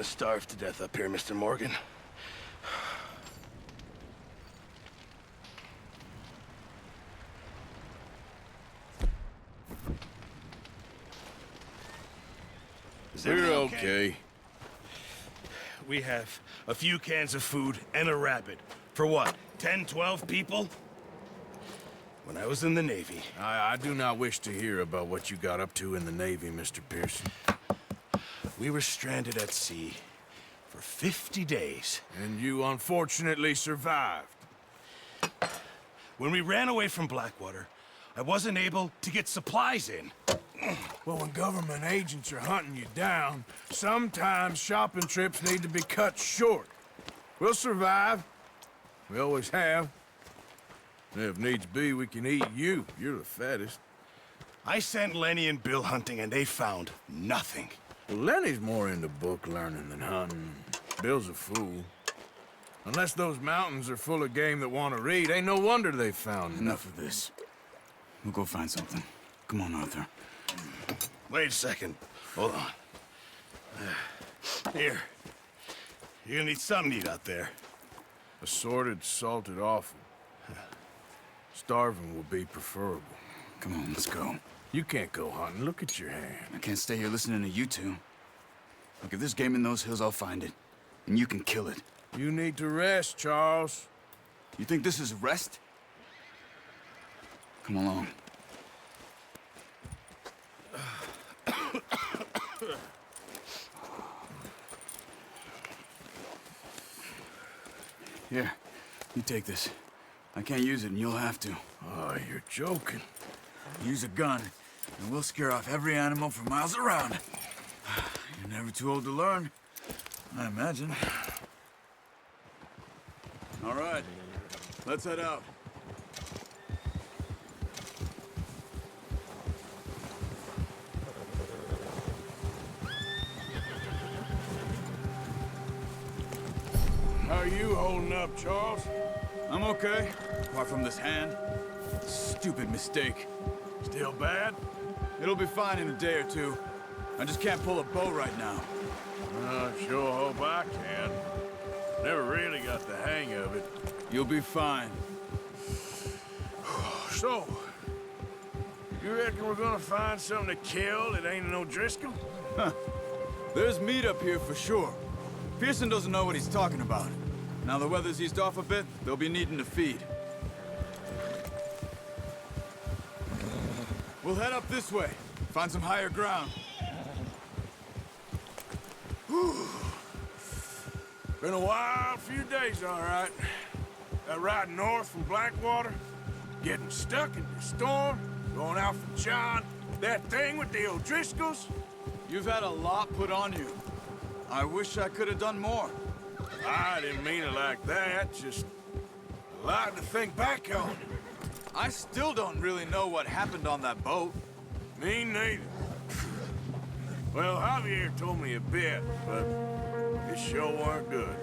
gonna starve to death up here, Mr. Morgan. Is We're everything okay. We have a few cans of food and a rabbit. For what, 10, 12 people? When I was in the Navy. I do not wish to hear about what you got up to in the Navy, Mr. Pearson. We were stranded at sea for 50 days. And you unfortunately survived. When we ran away from Blackwater, I wasn't able to get supplies in. Well, when government agents are hunting you down, sometimes shopping trips need to be cut short. We'll survive. We always have. And if needs be, we can eat you. You're the fattest. I sent Lenny and Bill hunting, and they found nothing. Well, Lenny's more into book learning than hunting. Bill's a fool. Unless those mountains are full of game that want to read, ain't no wonder they found Enough of this. We'll go find something. Come on, Arthur. Wait a second. Hold on. Here. You're gonna need something to eat out there. Assorted, salted offal. Starving will be preferable. Come on, let's go. You can't go hunting. Look at your hand. I can't stay here listening to you two. Look, if there's game in those hills, I'll find it. And you can kill it. You need to rest, Charles. You think this is rest? Come along. Here, you take this. I can't use it, and you'll have to. Oh, you're joking. Use a gun, and we'll scare off every animal for miles around. You're never too old to learn, I imagine. All right, let's head out. How are you holding up, Charles? I'm okay, apart from this hand. Stupid mistake. Still bad? It'll be fine in a day or two. I just can't pull a bow right now. I sure hope I can. Never really got the hang of it. You'll be fine. So, you reckon we're gonna find something to kill that ain't no Driscoll? There's meat up here for sure. Pearson doesn't know what he's talking about. Now the weather's eased off a bit, they'll be needing to feed. We'll head up this way, find some higher ground. Been a wild few days, all right. That ride north from Blackwater, getting stuck in the storm, going out from John, that thing with the O'Driscolls. You've had a lot put on you. I wish I could have done more. I didn't mean it like that, just a lot to think back on. I still don't really know what happened on that boat. Me neither. Well, Javier told me a bit, but it sure weren't good.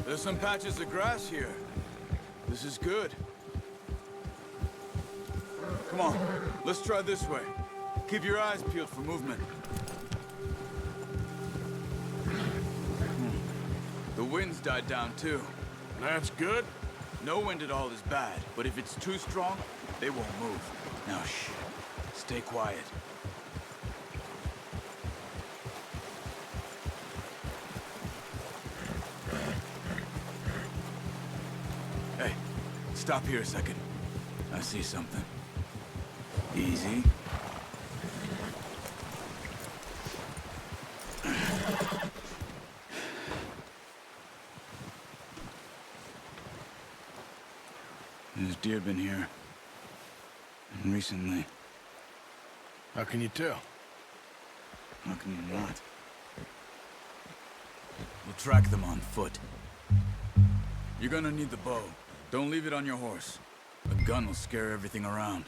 There's some patches of grass here. This is good. Come on, let's try this way. Keep your eyes peeled for movement. The wind's died down too. That's good. No wind at all is bad, but if it's too strong, they won't move. Now shh, stay quiet. Hey, stop here a second. I see something. Easy. There's deer been here. And recently. How can you tell? How can you not? We'll track them on foot. You're gonna need the bow. Don't leave it on your horse. A gun will scare everything around.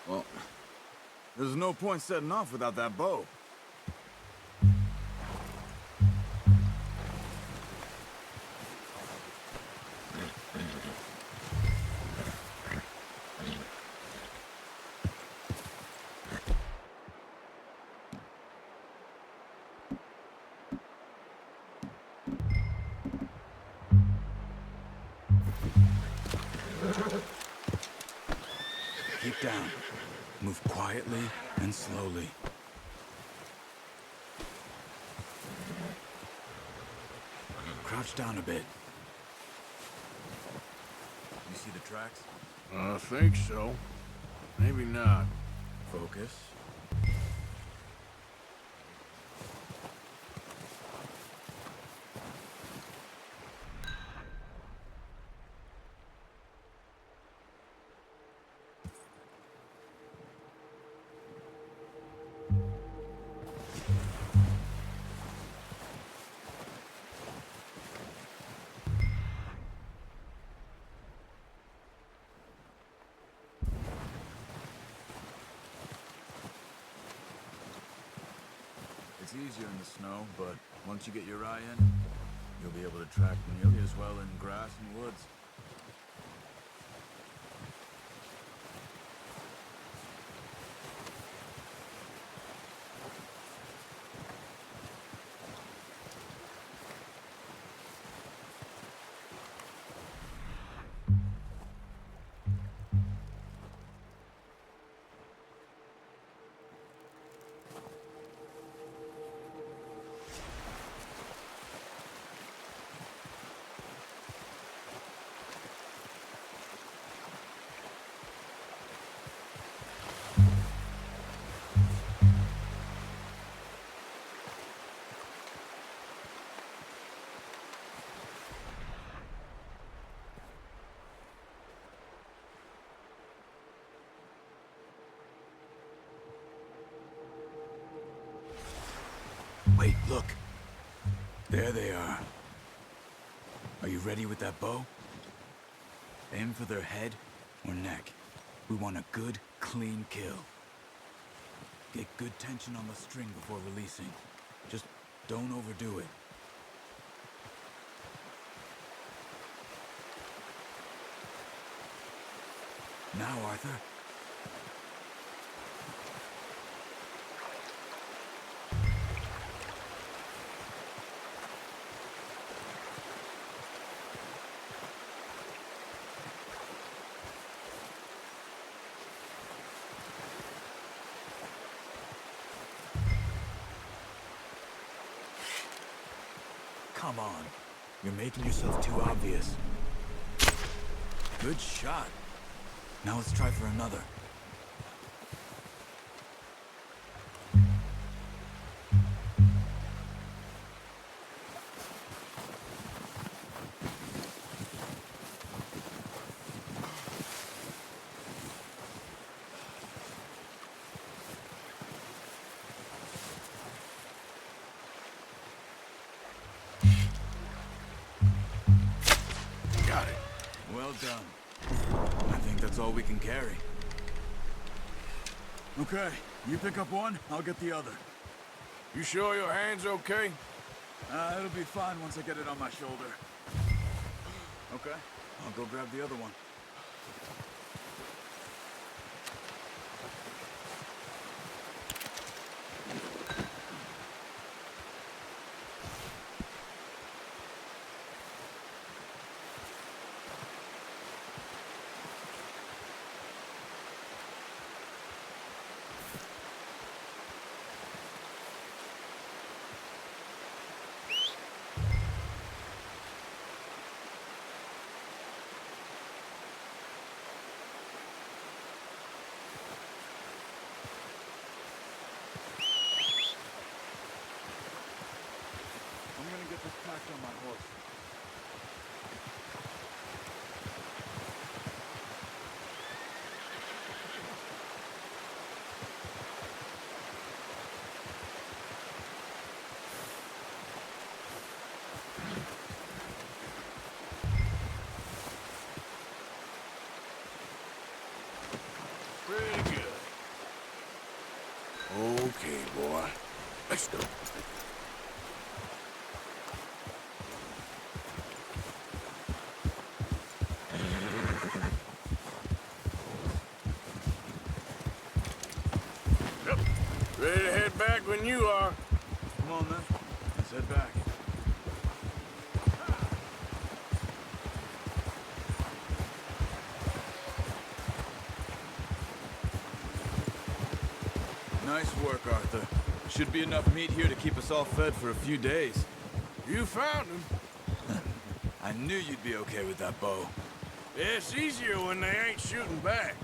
Well, there's no point setting off without that bow. Keep down. Move quietly and slowly. Crouch down a bit. You see the tracks? I think so. Maybe not. Focus. It's easier in the snow, but once you get your eye in, you'll be able to track nearly as well in grass and woods. Wait, look. There they are. Are you ready with that bow? Aim for their head or neck. We want a good, clean kill. Get good tension on the string before releasing. Just don't overdo it. Now, Arthur. Come on. You're making yourself too obvious. Good shot. Now let's try for another. Got it. Well done. I think that's all we can carry. Okay, you pick up one, I'll get the other. You sure your hand's okay? It'll be fine once I get it on my shoulder. Okay, I'll go grab the other one. back on my horse. Pretty good. Okay, boy. Let's go. Yep. Ready to head back when you are. Come on, then. Let's head back. Nice work, Arthur. Should be enough meat here to keep us all fed for a few days. You found him. I knew you'd be okay with that bow. It's easier when they ain't shooting back.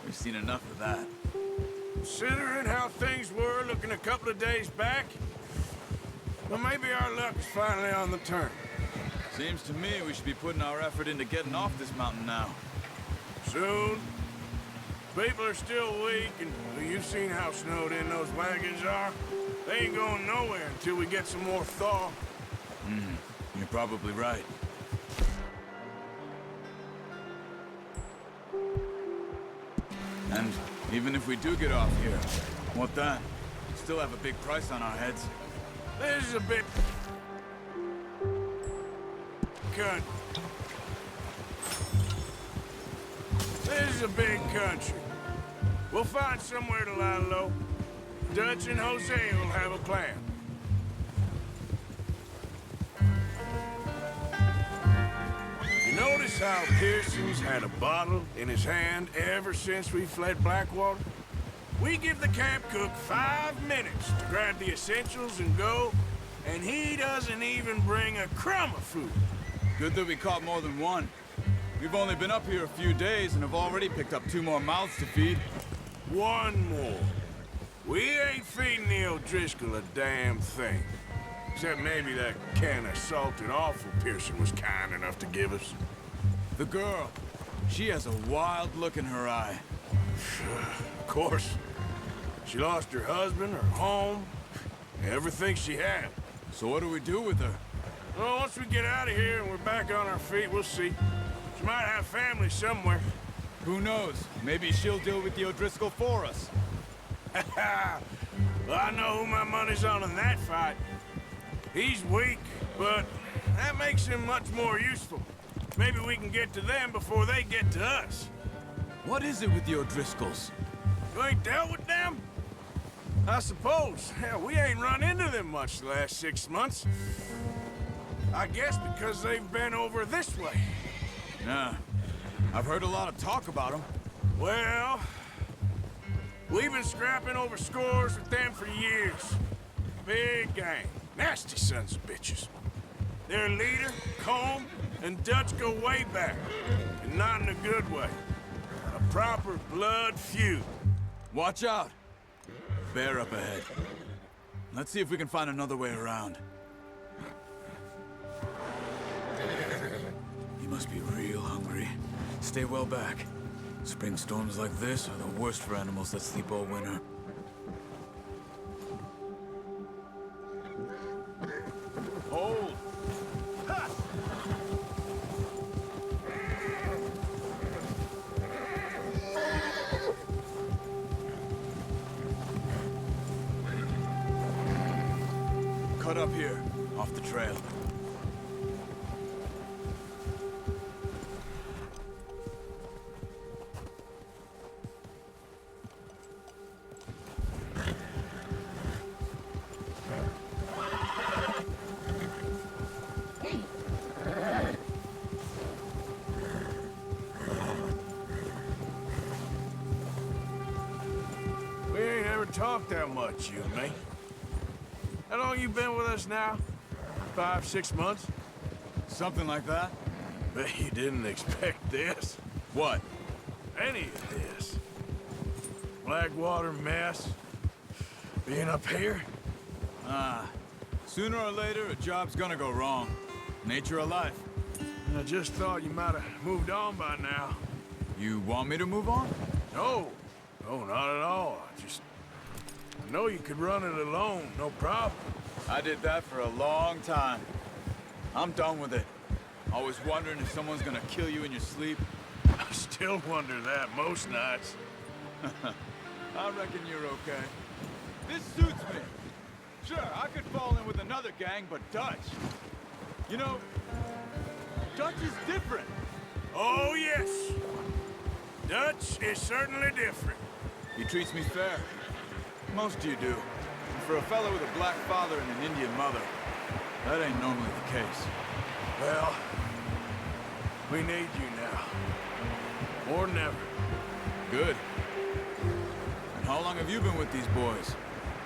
We've seen enough of that. Considering how things were looking a couple of days back, well, maybe our luck is finally on the turn. Seems to me we should be putting our effort into getting off this mountain now. Soon. People are still weak, and well, you've seen how snowed in those wagons are. They ain't going nowhere until we get some more thaw. You're probably right. And even if we do get off here, what then? Still have a big price on our heads. This is a bit... country. This is a big country. We'll find somewhere to lie low. Dutch and Jose will have a plan. You notice how Pearson's had a bottle in his hand ever since we fled Blackwater? We give the camp cook 5 minutes to grab the essentials and go, and he doesn't even bring a crumb of food. Good that we caught more than one. We've only been up here a few days and have already picked up 2 more mouths to feed. One more. We ain't feeding the O'Driscoll a damn thing. Except maybe that can of salted offal Pearson was kind enough to give us. The girl, she has a wild look in her eye. Of course. She lost her husband, her home, everything she had. So what do we do with her? Well, once we get out of here and we're back on our feet, we'll see. She might have family somewhere. Who knows? Maybe she'll deal with the O'Driscoll for us. Well, I know who my money's on in that fight. He's weak, but that makes him much more useful. Maybe we can get to them before they get to us. What is it with the O'Driscolls? You ain't dealt with them? I suppose. Hell, we ain't run into them much the last 6 months. I guess because they've been over this way. Nah. I've heard a lot of talk about them. Well, we've been scrapping over scores with them for years. Big gang. Nasty sons of bitches. Their leader, Combe, and Dutch go way back. And not in a good way. A proper blood feud. Watch out! Bear up ahead. Let's see if we can find another way around. You must be real hungry. Stay well back. Spring storms like this are the worst for animals that sleep all winter. Hold! Ha! Cut up here, off the trail. We ain't ever talked that much, you and me. How long you been with us now? 5, 6 months? Something like that? Bet you didn't expect this. What? Any of this. Blackwater mess. Being up here? Ah, Sooner or later, a job's gonna go wrong. Nature of life. I just thought you might have moved on by now. You want me to move on? No. No, not at all. I know you could run it alone, no problem. I did that for a long time. I'm done with it. Always wondering if someone's gonna kill you in your sleep. I still wonder that most nights. I reckon you're okay. This suits me. Sure, I could fall in with another gang, but Dutch... You know, Dutch is different. Oh, yes. Dutch is certainly different. He treats me fair. Most of you do. And for a fellow with a black father and an Indian mother, that ain't normally the case. Well, we need you now. More than ever. Good. And how long have you been with these boys?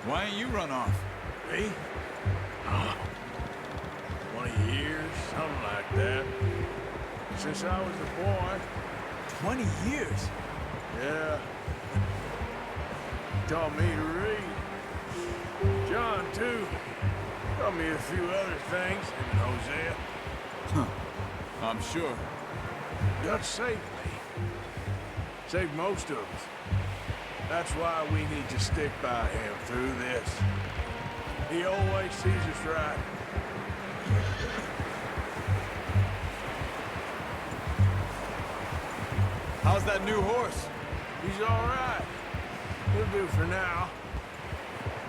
Why ain't you run off? Me? 20 years, something like that. Since I was a boy. 20 years? Yeah. Taught me to read. John, too. Taught me a few other things, and Hosea. Huh. I'm sure. Dutch saved me. Saved most of us. That's why we need to stick by him through this. He always sees us right. How's that new horse? He's all right. He'll do for now.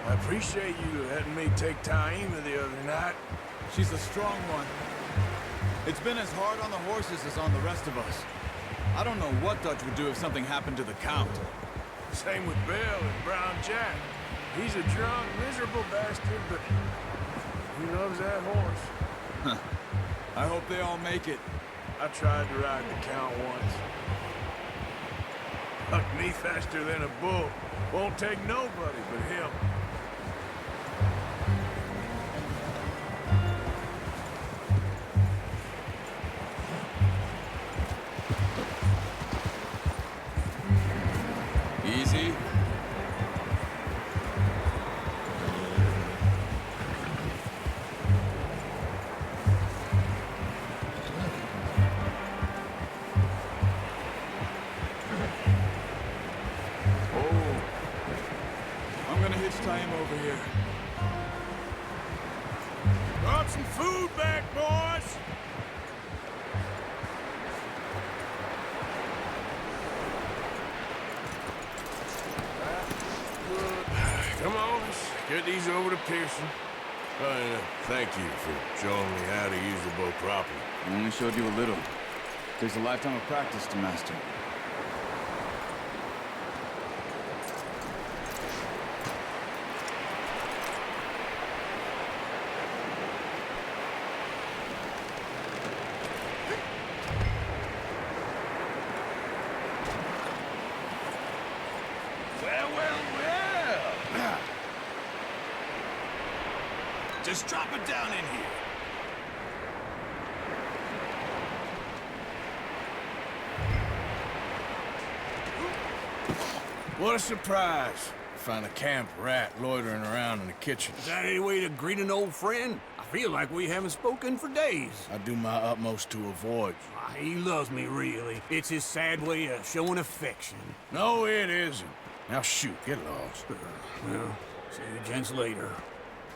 I appreciate you letting me take Taima the other night. She's a strong one. It's been as hard on the horses as on the rest of us. I don't know what Dutch would do if something happened to the Count. Same with Bill and Brown Jack. He's a drunk, miserable bastard, but he loves that horse. Huh. I hope they all make it. I tried to ride the Count once. Hucked me faster than a bull. Won't take nobody but him. Easy. Over here. Brought some food back, boys! Good. Come on, let's get these over to Pearson. Thank you for showing me how to use the bow properly. I only showed you a little. Takes a lifetime of practice to master. Just drop it down in here. What a surprise. Find a camp rat loitering around in the kitchen. Is that any way to greet an old friend? I feel like we haven't spoken for days. I do my utmost to avoid you. He loves me, really. It's his sad way of showing affection. No, it isn't. Now shoot, get lost. Well, see you gents later.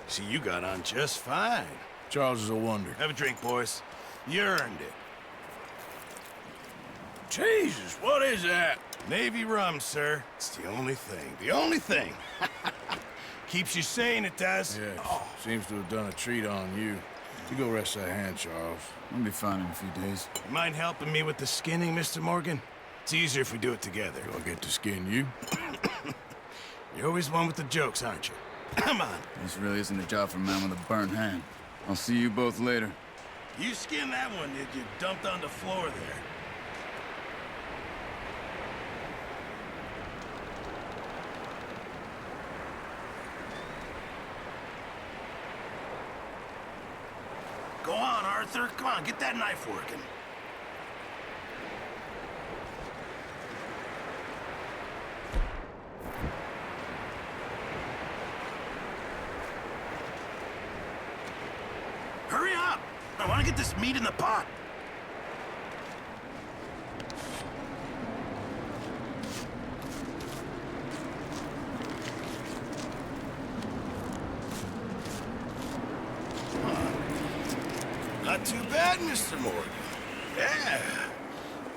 See, you got on just fine. Charles is a wonder. Have a drink, boys. You earned it. Jesus, what is that? Navy rum, sir. It's the only thing. The only thing. Keeps you sane, it does. Yes. Seems to have done a treat on you. You go rest that hand, Charles. I'll be fine in a few days. You mind helping me with the skinning, Mr. Morgan? It's easier if we do it together. Do I get to skin you? You're always one with the jokes, aren't you? Come on. This really isn't a job for a man with a burnt hand. I'll see you both later. You skinned that one, did you? Dumped on the floor there. Go on, Arthur. Come on, get that knife working. Look at this meat in the pot. Not too bad, Mr. Morgan. Yeah.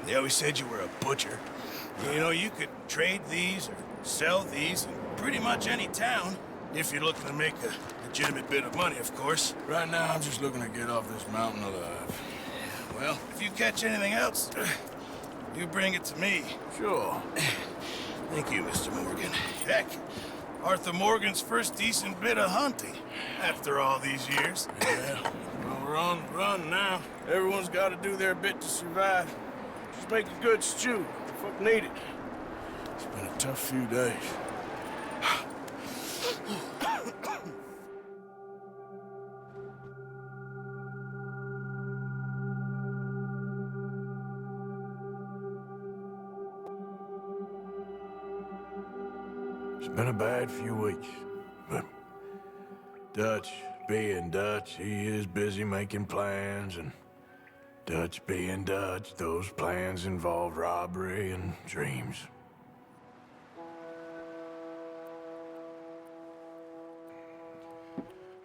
They always said you were a butcher. You know, you could trade these or sell these in pretty much any town, if you're looking to make a legitimate bit of money, of course. Right now, I'm just looking to get off this mountain alive. Well, if you catch anything else, you bring it to me. Sure. Thank you, Mr. Morgan. Heck, Arthur Morgan's first decent bit of hunting after all these years. Yeah. Well, we're on the run now. Everyone's got to do their bit to survive. Just make a good stew. The fuck need it. It's been a tough few days. It's been a bad few weeks, but Dutch being Dutch, he is busy making plans, and Dutch being Dutch, those plans involve robbery and dreams.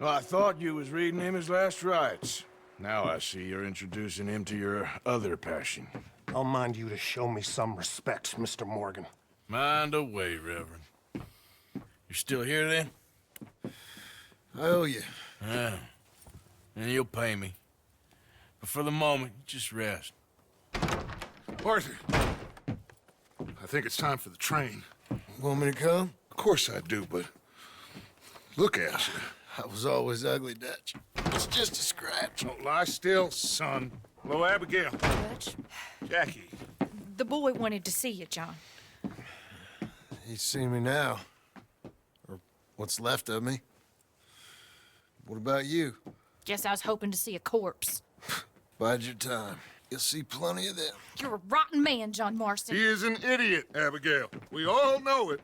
Well, I thought you was reading him his last rites. Now I see you're introducing him to your other passion. I'll mind you to show me some respect, Mr. Morgan. Mind away, Reverend. You're still here, then? I owe you. Yeah. And you'll pay me. But for the moment, just rest. Arthur, I think it's time for the train. Want me to come? Of course I do, but look at you. I was always ugly, Dutch. It's just a scratch. Don't lie still, son. Hello, Abigail. Dutch, Jackie. the boy wanted to see you, John. He's seen me now. Or what's left of me. What about you? Guess I was hoping to see a corpse. Bide your time. You'll see plenty of them. You're a rotten man, John Marston. He is an idiot, Abigail. We all know it.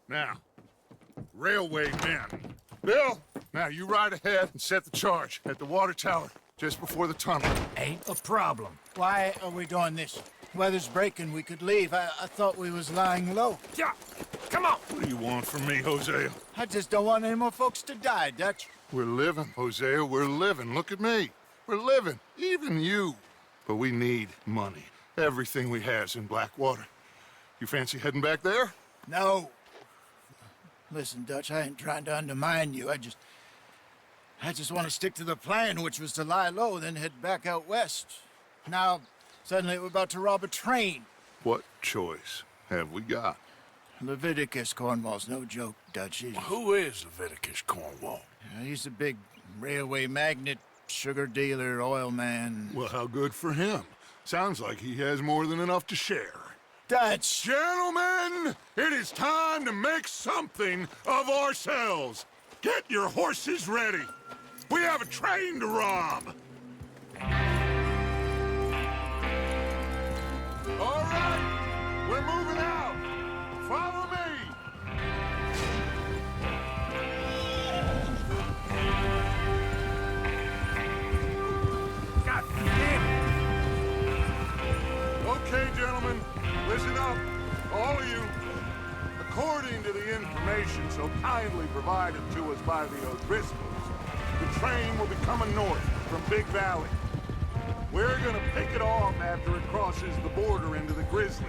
Now, railway men. Bill, now you ride ahead and set the charge at the water tower just before the tunnel. Ain't a problem. Why are we doing this? Weather's breaking, we could leave. I thought we was lying low. Yeah, come on. What do you want from me, Hosea? I just don't want any more folks to die, Dutch. We're living, Hosea, we're living. Look at me. We're living, even you. But we need money. Everything we has in Blackwater. You fancy heading back there? No. Listen, Dutch, I ain't trying to undermine you. I just want to stick to the plan, which was to lie low, then head back out west. Now, suddenly we're about to rob a train. What choice have we got? Leviticus Cornwall's no joke, Dutch. Who is Leviticus Cornwall? He's a big railway magnate, sugar dealer, oil man. Well, how good for him. Sounds like he has more than enough to share. Dutch! Gentlemen, it is time to make something of ourselves. Get your horses ready. We have a train to rob. All right, we're moving out. Follow me. God damn it! Okay, gentlemen, listen up, all of you. According to the information so kindly provided to us by the O'Driscolls, the train will be coming north from Big Valley. We're gonna pick it off after it crosses the border into the Grizzly.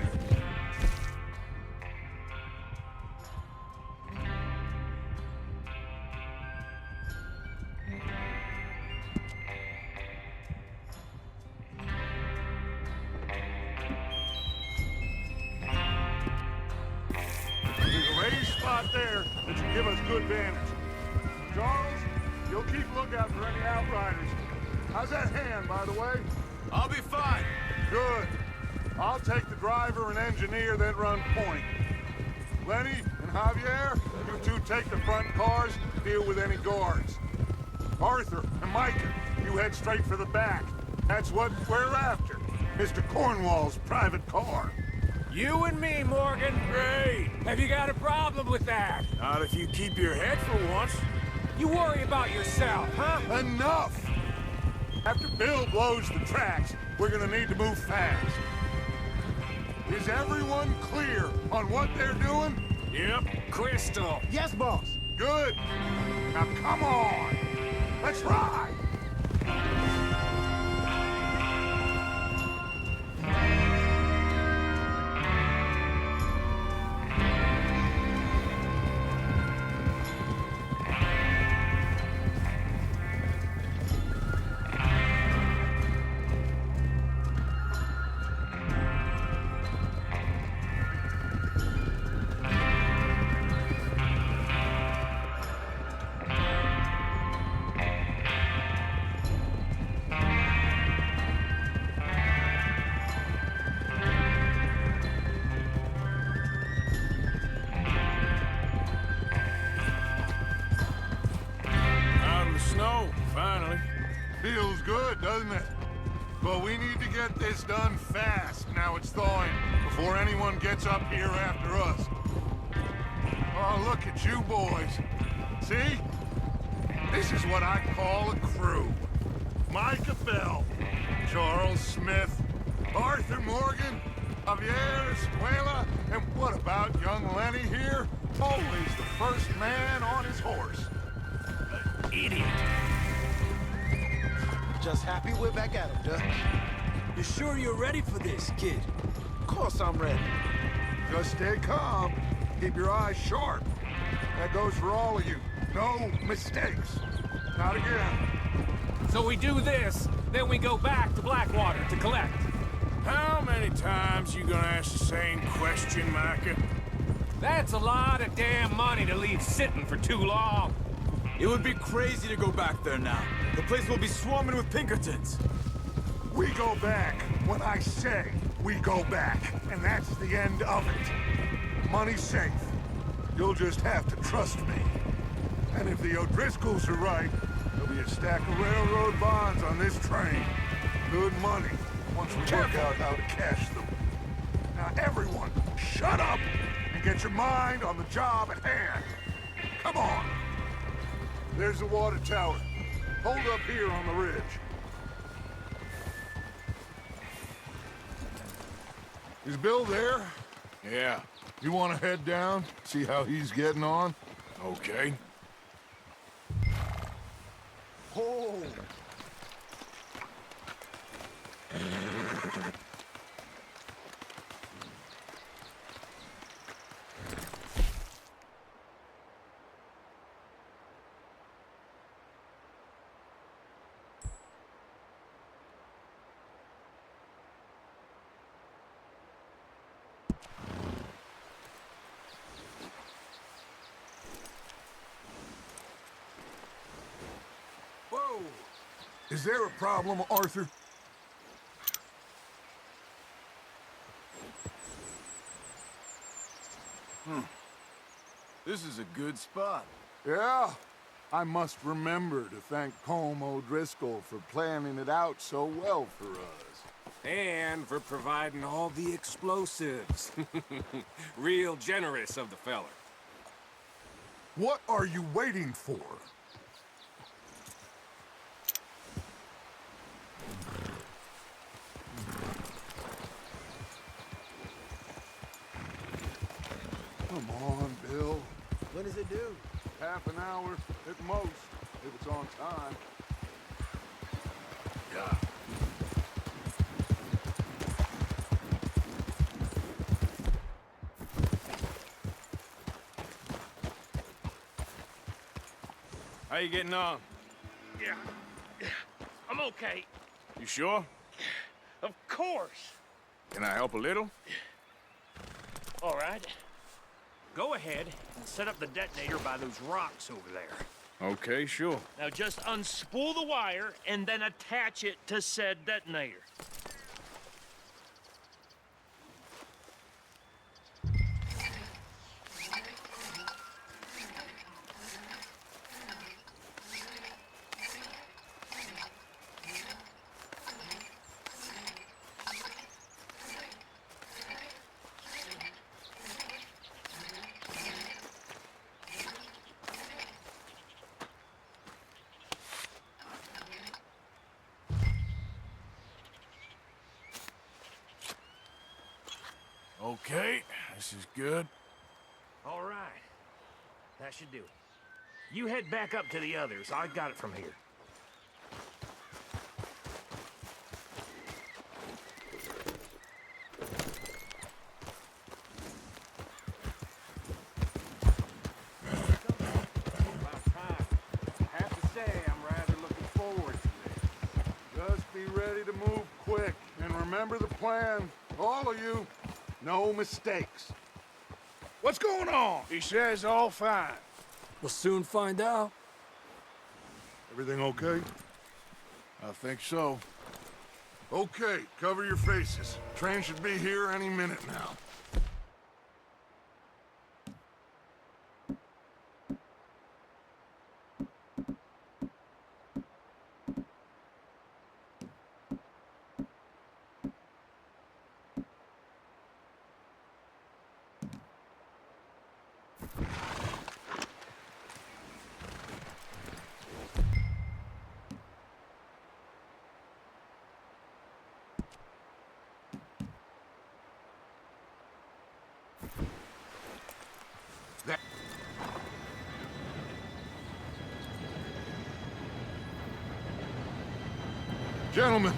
There's a raised spot there that should give us good vantage. Charles, you'll keep lookout for any outriders. How's that hand, by the way? I'll be fine. Good. I'll take the driver and engineer, then run point. Lenny and Javier, you two take the front cars, deal with any guards. Arthur and Micah, you head straight for the back. That's what we're after. Mr. Cornwall's private car. You and me, Morgan. Great. Have you got a problem with that? Not if you keep your head for once. You worry about yourself, huh? Enough! After Bill blows the tracks, we're gonna need to move fast. Is everyone clear on what they're doing? Yep, crystal. Yes, boss. Good. Now come on. Let's ride. Out of the snow, finally. Feels good, doesn't it? But we need to get this done fast, now it's thawing, before anyone gets up here after us. Oh, look at you boys. See? This is what I call a crew. Micah Bell, Charles Smith, Arthur Morgan, Javier Escuela, and what about young Lenny here? Always the first man on his horse. Idiot. Just happy we're back at him, Dutch. You sure you're ready for this, kid? Of course I'm ready. Just stay calm. Keep your eyes sharp. That goes for all of you. No mistakes. Not again. So we do this, then we go back to Blackwater to collect. How many times you gonna ask the same question, Micah? That's a lot of damn money to leave sitting for too long. It would be crazy to go back there now. The place will be swarming with Pinkertons. We go back when I say we go back, and that's the end of it. Money's safe. You'll just have to trust me. And if the O'Driscolls are right, there'll be a stack of railroad bonds on this train. Good money, once we work out how to cash them. Now everyone, shut up and get your mind on the job at hand. Come on. There's the water tower. Hold up here on the ridge. Is Bill there? Yeah, You want to head down, see how he's getting on? okay. Oh. Whoa! Is there a problem, Arthur? This is a good spot. Yeah. I must remember to thank Colm O'Driscoll for planning it out so well for us. And for providing all the explosives. Real generous of the feller. What are you waiting for? Come on, Bill. When does it do? Half an hour at most, if it's on time. Yeah. How you getting on? Yeah. I'm okay. You sure? Of course. Can I help a little? All right. Go ahead and set up the detonator by those rocks over there. Okay, sure. Now just unspool the wire and then attach it to said detonator. This is good. All right. That should do it. You head back up to the others. I got it from here. About time. I have to say, I'm rather looking forward to this. Just be ready to move quick. And remember the plan. All of you. No mistakes. What's going on? He says all fine. We'll soon find out. Everything okay? I think so. Okay, cover your faces. Train should be here any minute now. Gentlemen,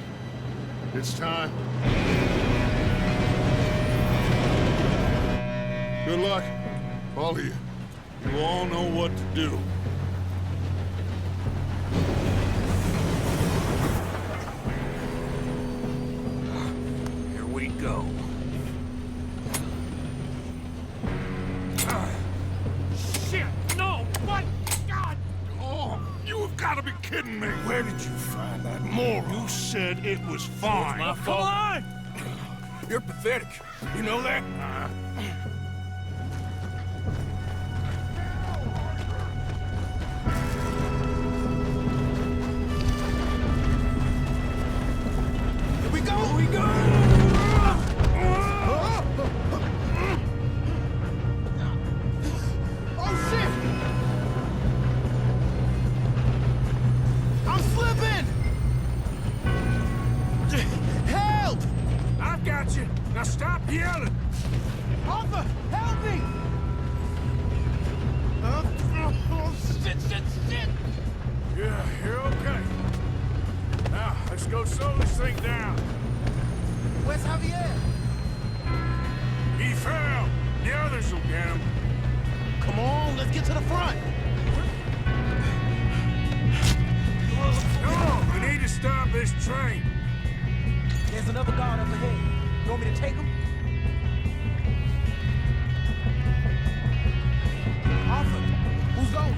it's time. Good luck, all of you. You all know what to do. Here we go. Shit! No! What? God! Oh, you have got to be kidding me. Where did you find that moron? You said it was fine. My fault. Come on! You're pathetic. You know that? Here we go! Here we go! Oh, shit! I'm slipping! Help! I've got you. Now stop yelling. Arthur, help me! Oh, shit, shit, shit! Yeah, you're okay. Now, let's go slow this thing down. Where's Javier? He fell. The others will get him. Come on, let's get to the front. No, we need to stop this train. There's another guard up ahead. You want me to take him? Arthur, who's going?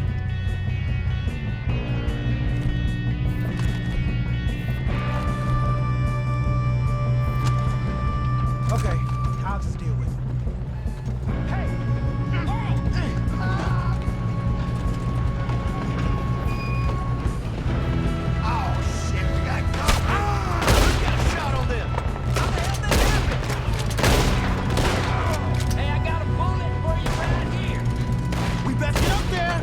Okay, I'll just deal with it. Hey! Oh, shit, we got cover. We got a shot on them. How the hell did that happen? Hey, I got a bullet for you right here. We best get up there.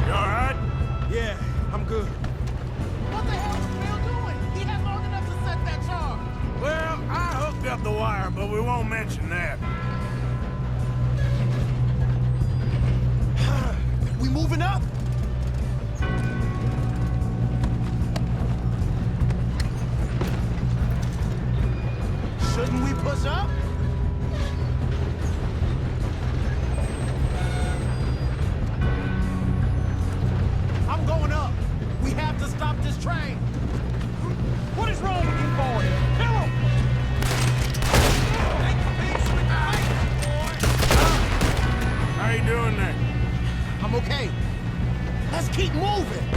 You all right? Yeah, I'm good. What the hell is Bill doing? He had long enough to set that charge. Well, I hooked up the wire, but we won't mention that. We moving up? Shouldn't we push up? I'm going up. We have to stop this train. What is wrong with you boys? Kill him! How you doing there? I'm okay. Let's keep moving.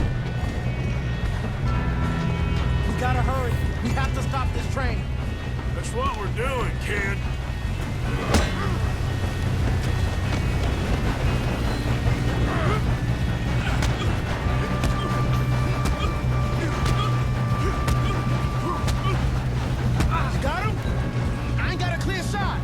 We gotta hurry. We have to stop this train. That's what we're doing, kid. You got him? I ain't got a clear shot.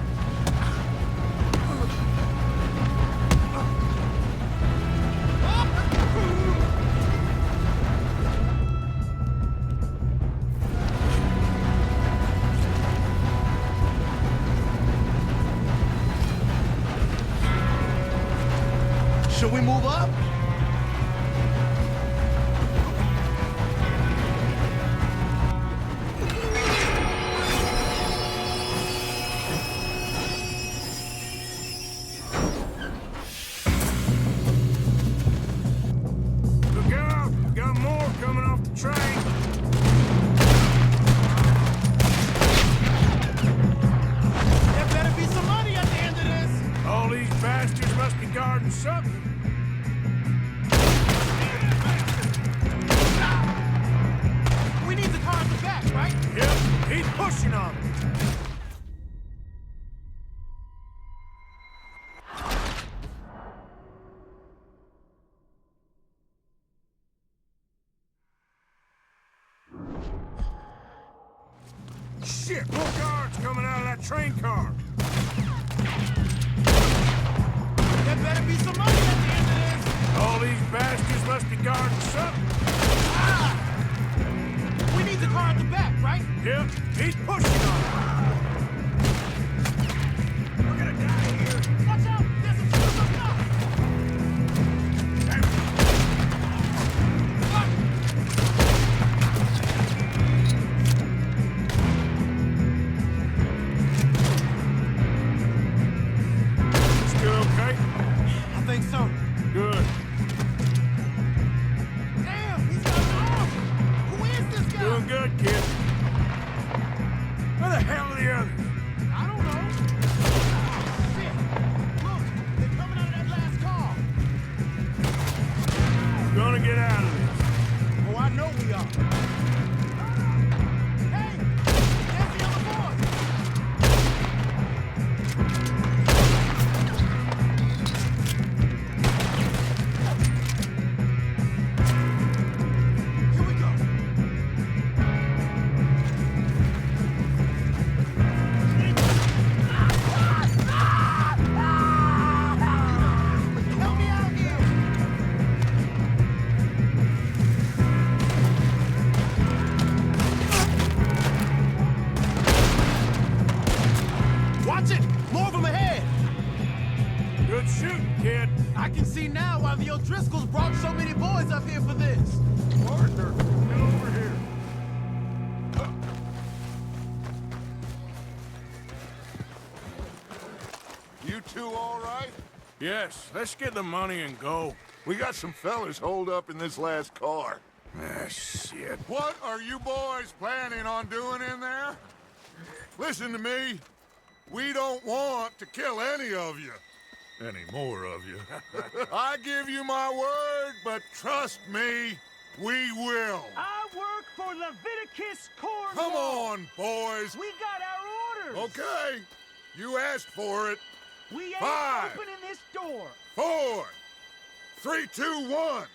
Should we move up? Look out! Got more coming off the train. There better be some money at the end of this. All these bastards must be guarding something. We need the car at the back, right? Yep, he's pushing on it. Shit, more guards coming out of that train car. There better be some money at the end of this. All these bastards must be guarding something. We need the car at the back, right? Yep, he's pushing on it. We're gonna die here. Watch out! There's a super cop! Still okay? I think so. Good. Damn, he's got an arm! Who is this guy? Doing good, kid. Where the hell are the others? I don't know. Oh, shit! Look, they're coming out of that last car. Gonna get out of this. Oh, I know we are. Hey! There's the other boys! Here we go. Help me out here! Watch it! More of them ahead! Good shooting, kid. I can see now why the O'Driscolls brought so many boys up here for this. Arthur, get over here. You two all right? Yes, let's get the money and go. We got some fellas holed up in this last car. Ah, shit. What are you boys planning on doing in there? Listen to me. We don't want to kill any of you. Any more of you. I give you my word, but trust me, we will. I work for Leviticus Corps. Come on, boys. We got our orders. Okay. You asked for it. We ain't 5, opening this door. 4, 3, 2, 1.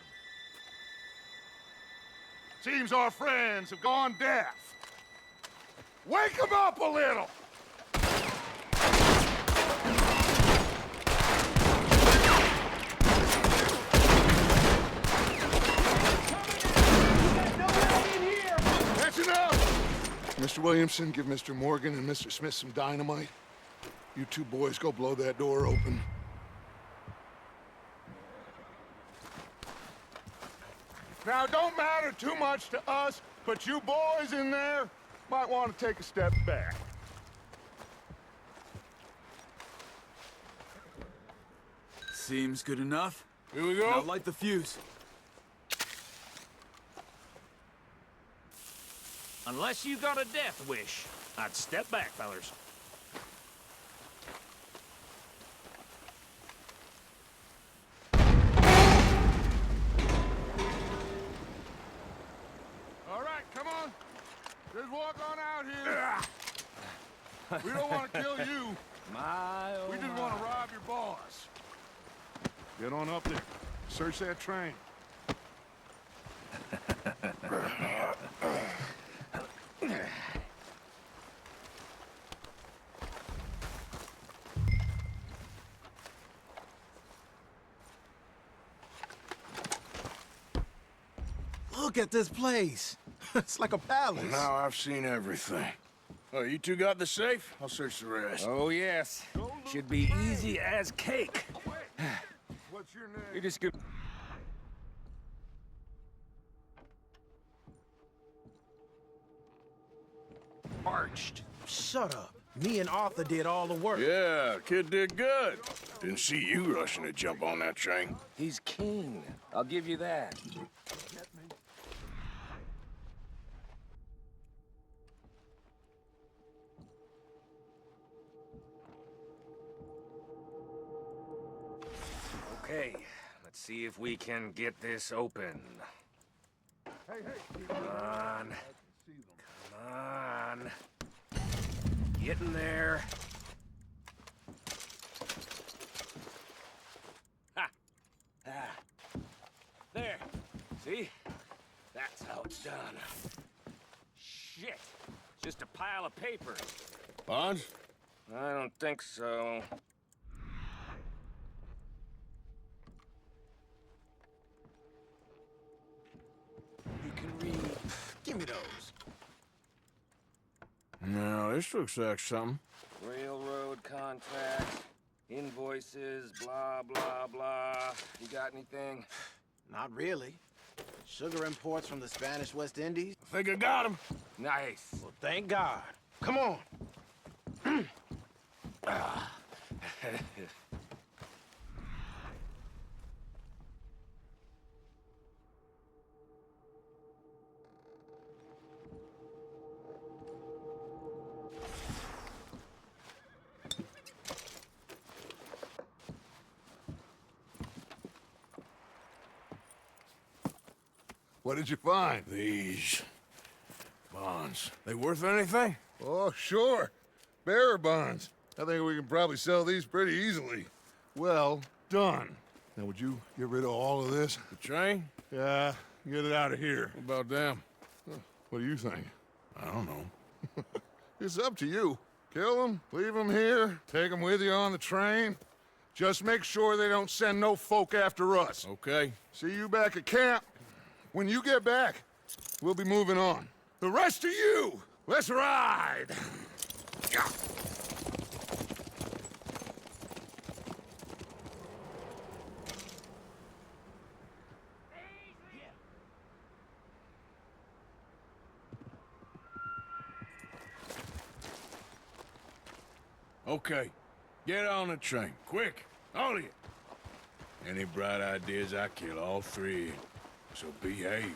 Seems our friends have gone deaf. Wake them up a little. That's enough. Mr. Williamson, give Mr. Morgan and Mr. Smith some dynamite. You two boys go blow that door open. Now, it don't matter too much to us, but you boys in there might want to take a step back. Seems good enough. Here we go. Now light the fuse. Unless you got a death wish, I'd step back, fellers. All right, come on. Just walk on out here. We don't want to kill you. We just want to rob your boss. Get on up there. Search that train. Look at this place. It's like a palace. Now I've seen everything. Oh, you two got the safe? I'll search the rest. Oh, yes. Should be easy as cake. What's your name? You just go. Arched. Shut up. Me and Arthur did all the work. Yeah, kid did good. Didn't see you rushing to jump on that train. He's keen. I'll give you that. Okay, let's see if we can get this open. Come on. Come on. Get in there. Ha! Ah. There. See? That's how it's done. Shit. It's just a pile of paper. Bonds? I don't think so. You can read. Give me those. No, this looks like something. Railroad contracts, invoices, blah, blah, blah. You got anything? Not really. Sugar imports from the Spanish West Indies? I think I got him. Nice. Well, thank God. Come on. What did you find? These bonds. They worth anything? Oh, sure. Bearer bonds. I think we can probably sell these pretty easily. Well done. Now, would you get rid of all of this? The train? Yeah, get it out of here. What about them? What do you think? I don't know. It's up to you. Kill them, leave them here, take them with you on the train. Just make sure they don't send no folk after us. Okay. See you back at camp. When you get back, we'll be moving on. The rest of you, let's ride! Yeah. Okay. Get on the train. Quick. All of you. Any bright ideas, I kill all three. So behave.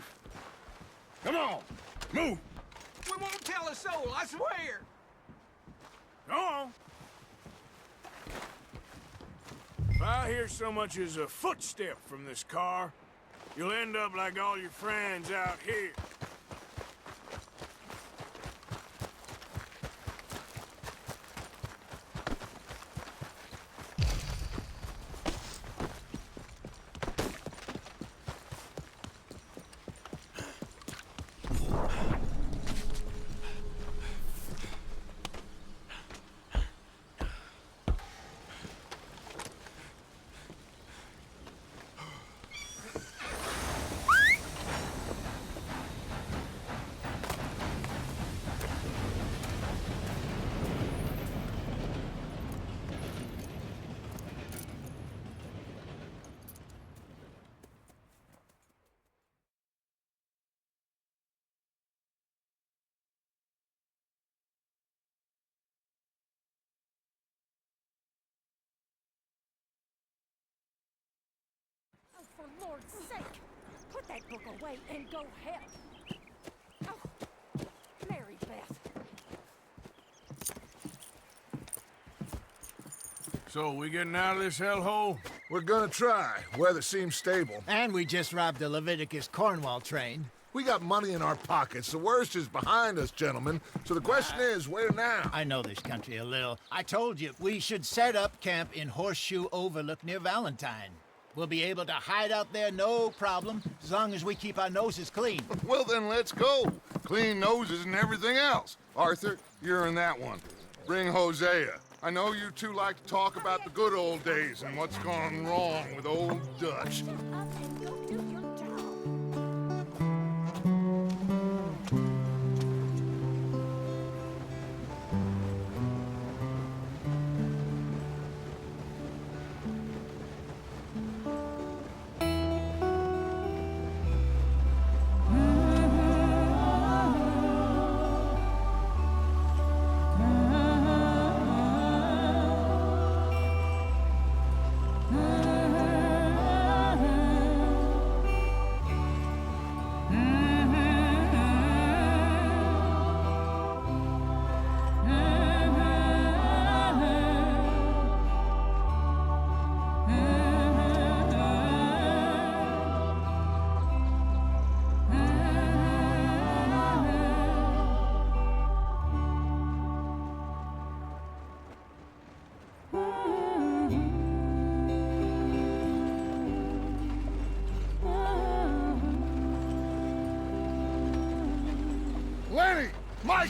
Come on! Move! We won't tell a soul, I swear! Go on! If I hear so much as a footstep from this car, you'll end up like all your friends out here. Oh, for Lord's sake, put that book away and go help. Oh, Mary Beth. So, we getting out of this hellhole? We're gonna try. Weather seems stable. And we just robbed the Leviticus Cornwall train. We got money in our pockets. The worst is behind us, gentlemen. So the question is, where now? I know this country a little. I told you, we should set up camp in Horseshoe Overlook near Valentine. We'll be able to hide out there no problem, as long as we keep our noses clean. Well, then let's go. Clean noses and everything else. Arthur, you're in that one. Bring Hosea. I know you two like to talk about the good old days and what's gone wrong with old Dutch. Shut up and go do your job.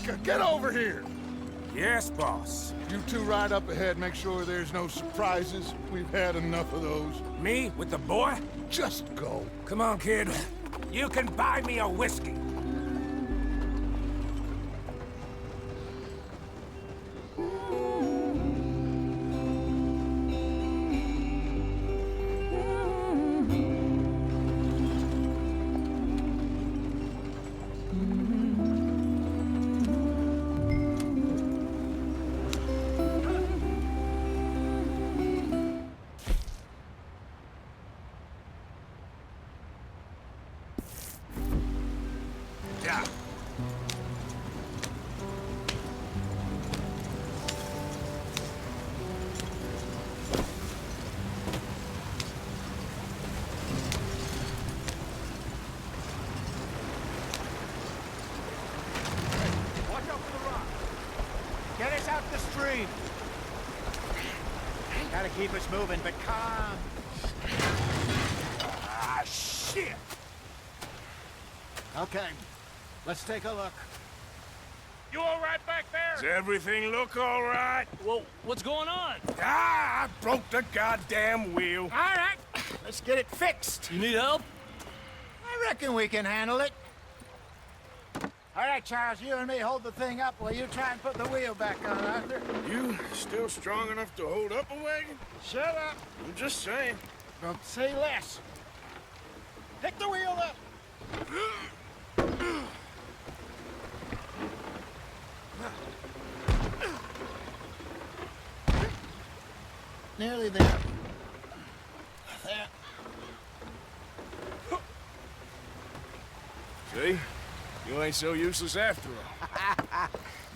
Micah, get over here! Yes, boss. You two ride up ahead, make sure there's no surprises. We've had enough of those. Me with the boy? Just go. Come on, kid. You can buy me a whiskey. Yeah. Watch out for the rock. Get us out the stream. Gotta keep us moving, but calm. Ah, shit! Okay, let's take a look. You all right back there? Does everything look all right? Well, what's going on? Ah, I broke the goddamn wheel. All right, let's get it fixed. You need help? I reckon we can handle it. All right, Charles, you and me hold the thing up while you try and put the wheel back on, Arthur. You still strong enough to hold up a wagon? Shut up. I'm just saying. Don't say less. Pick the wheel up. Nearly there. There. See? You ain't so useless after all.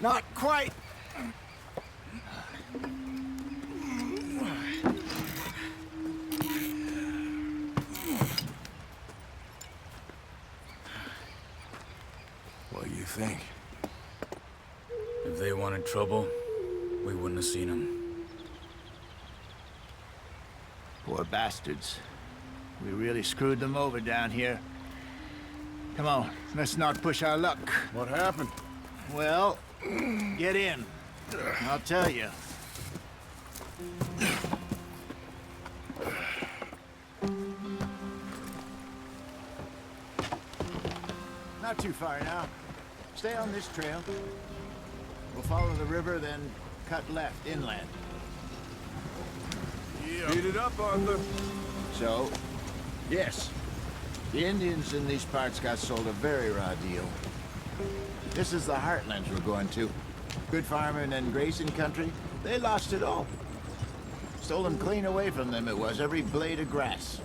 Not quite. What do you think? If they wanted trouble, we wouldn't have seen them. Poor bastards. We really screwed them over down here. Come on, let's not push our luck. What happened? Well, get in. I'll tell you. Not too far now. Stay on this trail. We'll follow the river, then cut left inland. Beat it up, Arthur. So, yes, the Indians in these parts got sold a very raw deal. This is the heartlands we're going to. Good farming and grazing country, they lost it all. Stolen clean away from them it was, every blade of grass.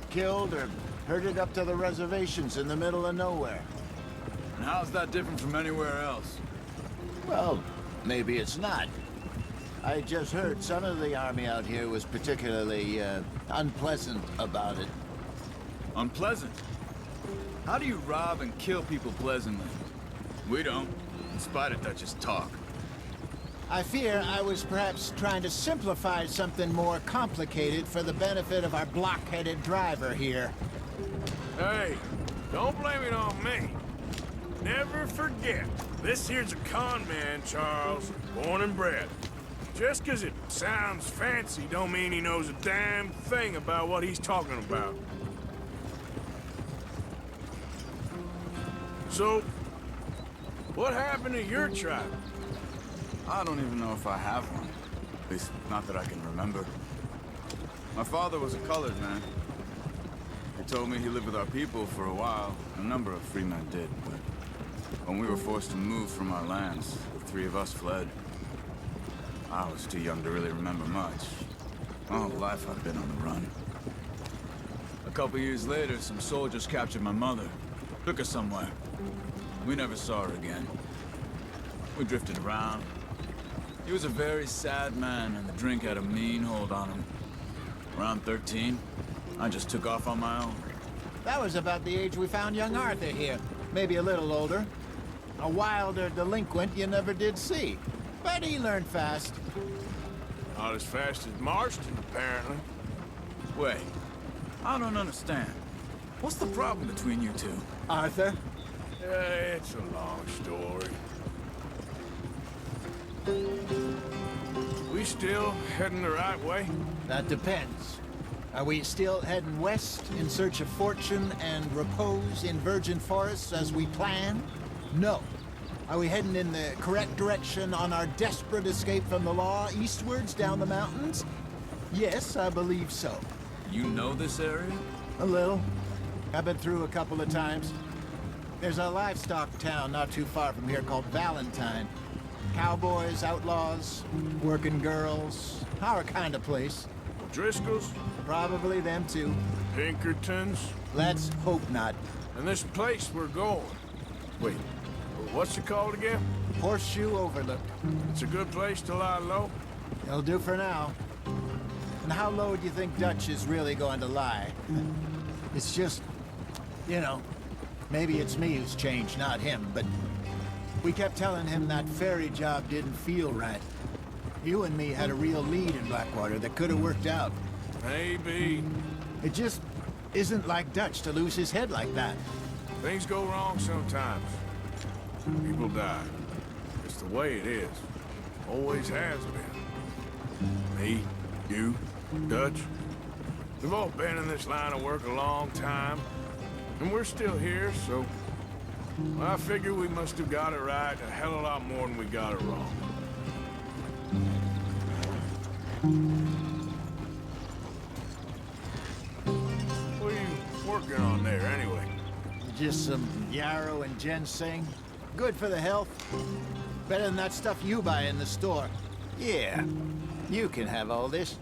Killed or herded up to the reservations in the middle of nowhere. And how's that different from anywhere else? Well, maybe it's not. I just heard some of the army out here was particularly, unpleasant about it. Unpleasant? How do you rob and kill people pleasantly? We don't, in spite of Dutch's talk. I fear I was perhaps trying to simplify something more complicated for the benefit of our block-headed driver here. Hey, don't blame it on me. Never forget, this here's a con man, Charles, born and bred. Just 'cause it sounds fancy don't mean he knows a damn thing about what he's talking about. So, what happened to your tribe? I don't even know if I have one. At least, not that I can remember. My father was a colored man. He told me he lived with our people for a while. A number of free men did, but when we were forced to move from our lands, the three of us fled. I was too young to really remember much. My whole life I've been on the run. A couple years later, some soldiers captured my mother. Took her somewhere. We never saw her again. We drifted around. He was a very sad man, and the drink had a mean hold on him. Around 13, I just took off on my own. That was about the age we found young Arthur here. Maybe a little older. A wilder delinquent you never did see. But he learned fast. Not as fast as Marston, apparently. Wait, I don't understand. What's the problem between you two? Arthur? It's a long story. We still heading the right way? That depends. Are we still heading west in search of fortune and repose in virgin forests as we planned? No. Are we heading in the correct direction on our desperate escape from the law eastwards down the mountains? Yes, I believe so. You know this area? A little. I've been through a couple of times. There's a livestock town not too far from here called Valentine. Cowboys, outlaws, working girls, our kind of place. Driscoll's? Probably them too. Pinkertons? Let's hope not. And this place we're going. Wait, what's it called again? Horseshoe Overlook. It's a good place to lie low? It'll do for now. And how low do you think Dutch is really going to lie? It's just, you know, maybe it's me who's changed, not him, but we kept telling him that ferry job didn't feel right. You and me had a real lead in Blackwater that could have worked out. Maybe. It just isn't like Dutch to lose his head like that. Things go wrong sometimes. People die. It's the way it is. Always has been. Me, you, Dutch. We've all been in this line of work a long time. And we're still here, so... well, I figure we must have got it right a hell of a lot more than we got it wrong. What are you working on there, anyway? Just some yarrow and ginseng. Good for the health. Better than that stuff you buy in the store. Yeah, you can have all this.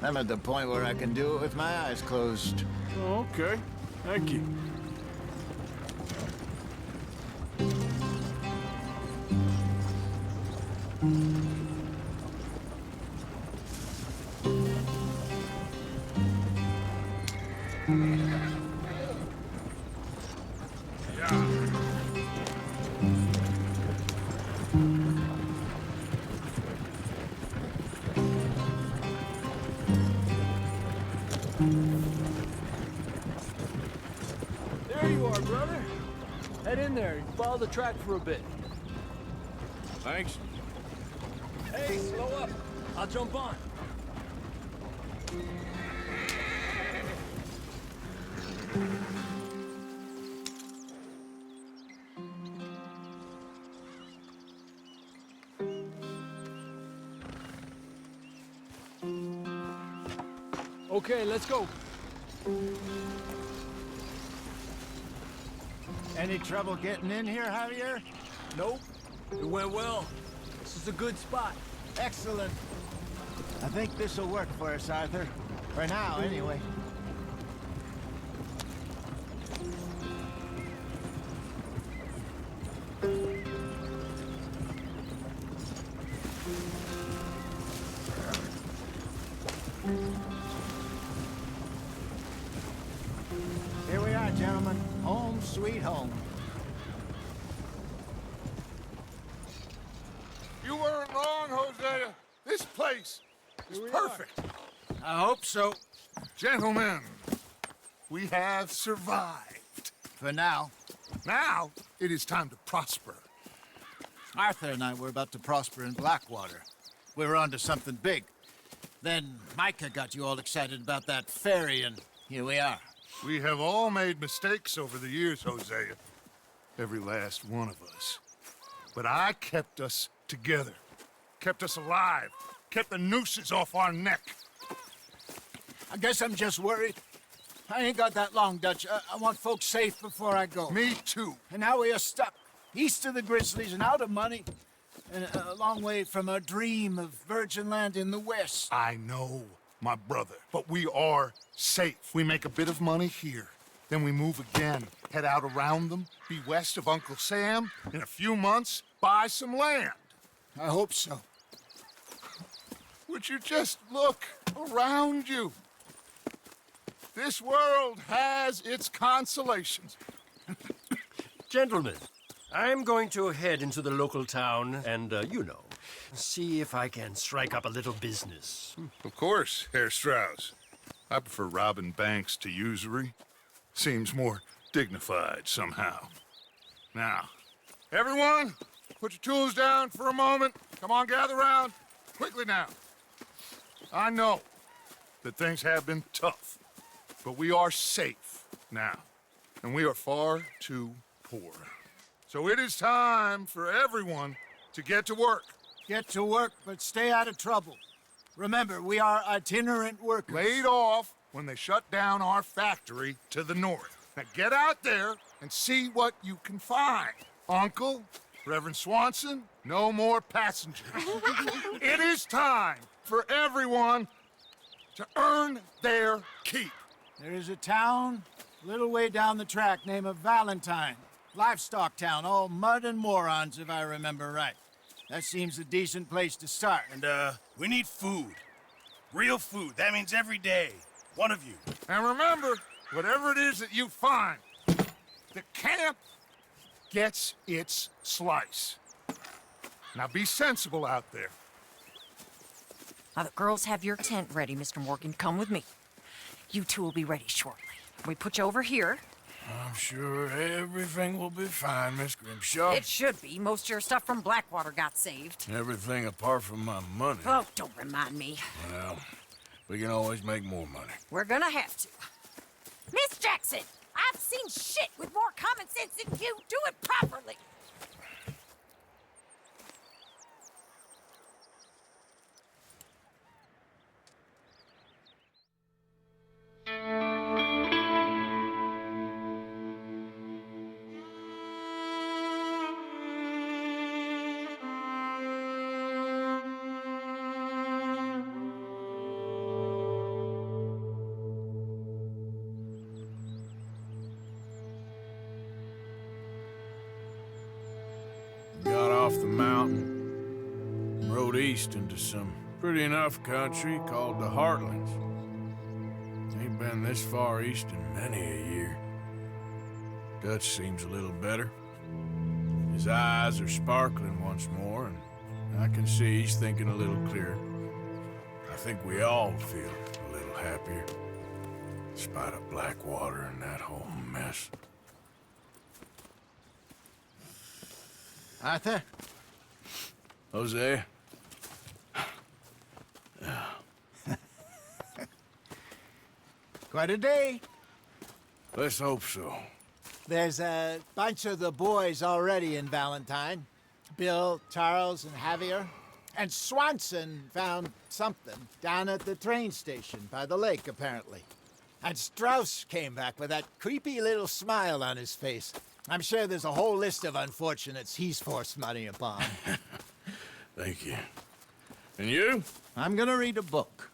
I'm at the point where I can do it with my eyes closed. Oh, okay. Thank you. There you are, brother. Head in there and follow the track for a bit. Thanks. Hey, slow up. I'll jump on. Okay, let's go. Any trouble getting in here, Javier? Nope. It went well. This is a good spot. Excellent. I think this'll work for us, Arthur. For now, anyway. Here we are, gentlemen. Home sweet home. You weren't wrong, Hosea. This place is perfect. I hope so. Gentlemen, we have survived. For now. Now, it is time to prosper. Arthur and I were about to prosper in Blackwater. We were onto something big. Then Micah got you all excited about that ferry, and here we are. We have all made mistakes over the years, Hosea. Every last one of us. But I kept us together. Kept us alive. Kept the nooses off our neck. I guess I'm just worried. I ain't got that long, Dutch. I want folks safe before I go. Me too. And now we are stuck, east of the Grizzlies and out of money, and a long way from our dream of virgin land in the west. I know, my brother, but we are safe. We make a bit of money here, then we move again, head out around them, be west of Uncle Sam, in a few months, buy some land. I hope so. Would you just look around you? This world has its consolations. Gentlemen, I'm going to head into the local town and, you know, see if I can strike up a little business. Of course, Herr Strauss. I prefer robbing banks to usury. Seems more dignified somehow. Now, everyone, put your tools down for a moment. Come on, gather round. Quickly now. I know that things have been tough, but we are safe now, and we are far too poor. So it is time for everyone to get to work. Get to work, but stay out of trouble. Remember, we are itinerant workers. Laid off when they shut down our factory to the north. Now get out there and see what you can find. Uncle, Reverend Swanson, no more passengers. It is time for everyone to earn their keep. There is a town a little way down the track named Valentine. Livestock town, all mud and morons, if I remember right. That seems a decent place to start. And, we need food. Real food. That means every day. One of you. And remember, whatever it is that you find, the camp gets its slice. Now be sensible out there. Now, the girls have your tent ready, Mr. Morgan. Come with me. You two will be ready shortly. We put you over here. I'm sure everything will be fine, Miss Grimshaw. It should be. Most of your stuff from Blackwater got saved. Everything apart from my money. Oh, don't remind me. Well, we can always make more money. We're gonna have to. Miss Jackson, I've seen shit with more common sense than you. Do it properly. Got off the mountain, rode east into some pretty enough country called the Heartlands. Ain't been this far east in many a year. Dutch seems a little better. His eyes are sparkling once more, and I can see he's thinking a little clearer. I think we all feel a little happier, in spite of Blackwater and that whole mess. Arthur? Jose? Quite a day. Let's hope so. There's a bunch of the boys already in Valentine. Bill, Charles, and Javier. And Swanson found something down at the train station by the lake, apparently. And Strauss came back with that creepy little smile on his face. I'm sure there's a whole list of unfortunates he's forced money upon. Thank you. And you? I'm gonna read a book.